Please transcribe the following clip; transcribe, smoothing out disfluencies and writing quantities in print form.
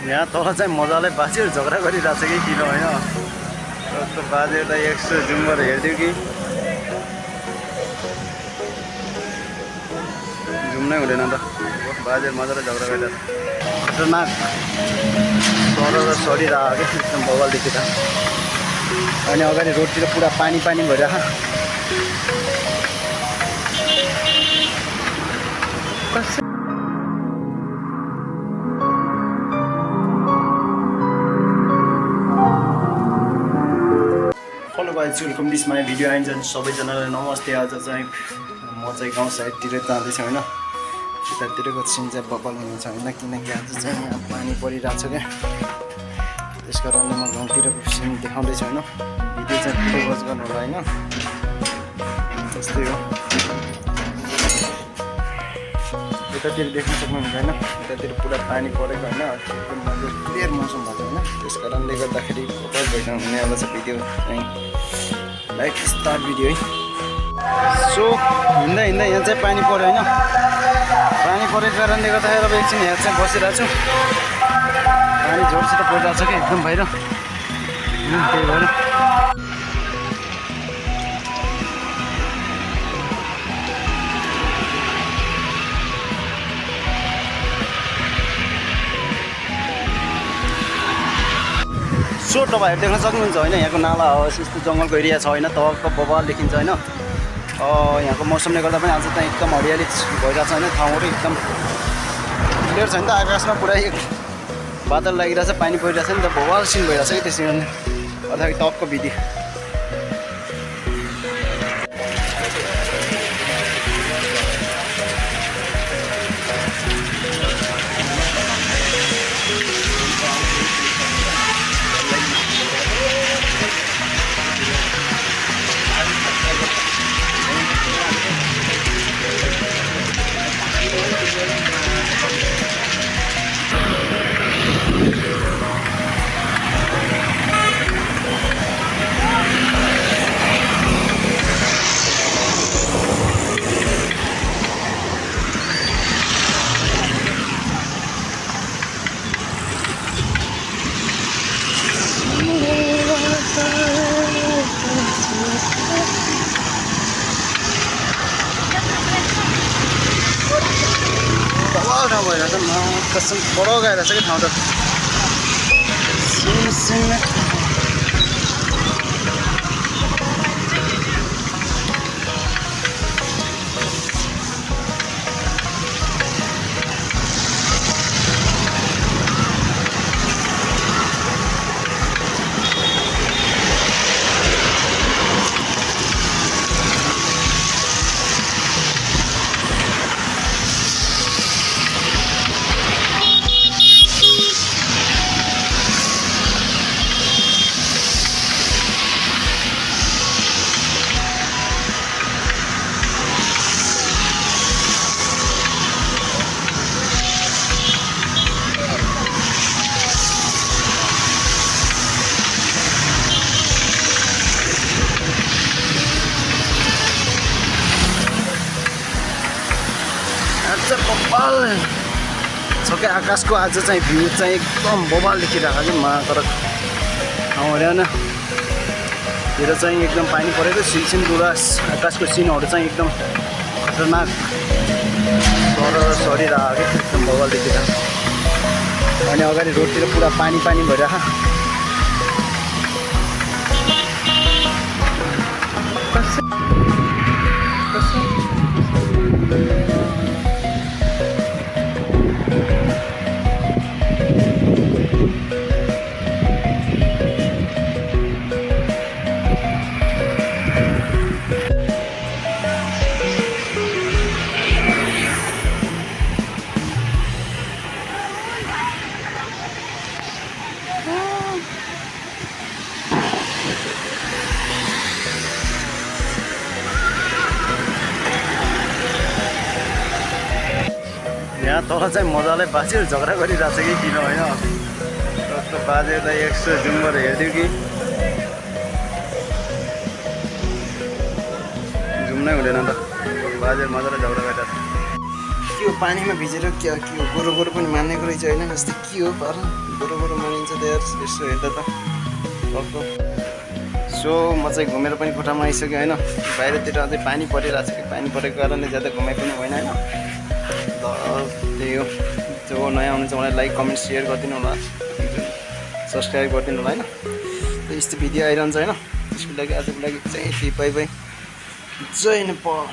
यहाँ तल चाहिँ मजाले बाजेहरू झगडा गरिरहेको छ कि किन होइन कस्तो बाजेहरूलाई एक्स्ट्रा जुम गरेर हेरिदियो कि जुम नै हुँदैन त बाजेहरू मजाले झगडा गरिरहेको छ खतरनाक सर र सरिरहेको क्या एकदम बवाल देखेर अनि अगाडि रोडतिर पुरा पानी पानी भइरहेको hello guys welcome this my video आइन्छ सबैजनालाई नमस्ते। आज चाहिँ म चाहिँ गाउँ साइडतिर जाँदैछु होइन यतातिरको सिन चाहिँ बबाल हुनुहुन्छ होइन किनकि आज चाहिँ यहाँ पानी परिरहेको छ क्या त्यस कारणले म गाउँतिरको सिन देखाउँदैछु होइन भिडियो चाहिँ पुरो वाच गर्नु होला होइन त्यस्तै हो यतातिर देख्न सक्नुहुन्छ होइन यतातिर पुरा पानी परेको होइन एकदम मजाले क्लियर मौसम भएको होइन त्यस कारणले गर्दाखेरि बबाल भइरहनु हुनेवाला छ भिडियो चाहिँ लाइक स्टार्ट भिडियो है। सो हिँड्दा हिँड्दा यहाँ चाहिँ पानी पऱ्यो होइन पानी परेको कारणले गर्दाखेरि अब एकछिन यहाँ चाहिँ बसिरहेको छु पानी जोडसित परिरहेको छ क्या एकदम बाहिर त्यही भएर सो तपाईँहरू देख्न सक्नुहुन्छ होइन यहाँको नाला हो यस्तो जङ्गलको एरिया छ होइन तलको बबाल देखिन्छ होइन यहाँको मौसमले गर्दा पनि आज चाहिँ एकदम हरियाली भइरहेको छ होइन ठाउँहरू एकदम क्लियर छ नि त आकाशमा पुरै बादल लागिरहेछ पानी परिरहेछ नि त बबाल सिन भइरहेछ कि त्यसै कारण अर्थात् टपको भिडियो ठाउँ भइरहेछ म कसम बडो गइरहेछ कि ठाउँ त बबाल छ क्या आकाशको आज चाहिँ भ्यू चाहिँ एकदम बबाल देखिरहेको कि तर ठाउँहरू होइन तिर चाहिँ एकदम पानी परेको सिनसिन गुराँस आकाशको सिनहरू चाहिँ एकदम खतरनाक सर सरिरहेको कि एकदम बबाल देखिरहेको अनि अगाडि रोडतिर पुरा पानी पानी भइरहेको यहाँ तल चाहिँ मजाले बाजेहरू झगडा गरिरहेको छ कि किन होइन कस्तो बाजेहरूलाई एक्स्ट्रा जुम गरेर हेरिदियो कि जुम नै हुँदैन त बाजेहरू मजाले झगडा गरिरहेको छ के हो पानीमा भिजेर के हो गोरो गोरो पनि मानेको रहेछ होइन जस्तै के हो पर गोरो गोरो मानिन्छ त यार यसो हेर्दा त टक्क सो म चाहिँ घुमेर पनि कोठामा आइसकेँ होइन बाहिरतिर अझै पानी परिरहेको छ कि पानी परेको कारणले ज्यादा घुमाइ पनि होइन होइन ल त्यही हो जो नयाँ हुनुहुन्छ मलाई लाइक कमेन्ट सेयर गरिदिनु होला सब्सक्राइब गरिदिनु होला होइन त यस्तो भिडियो आइरहन्छ होइन त्यसको लागि आजको लागि चाहिँ बाई बाई जय नेपाल।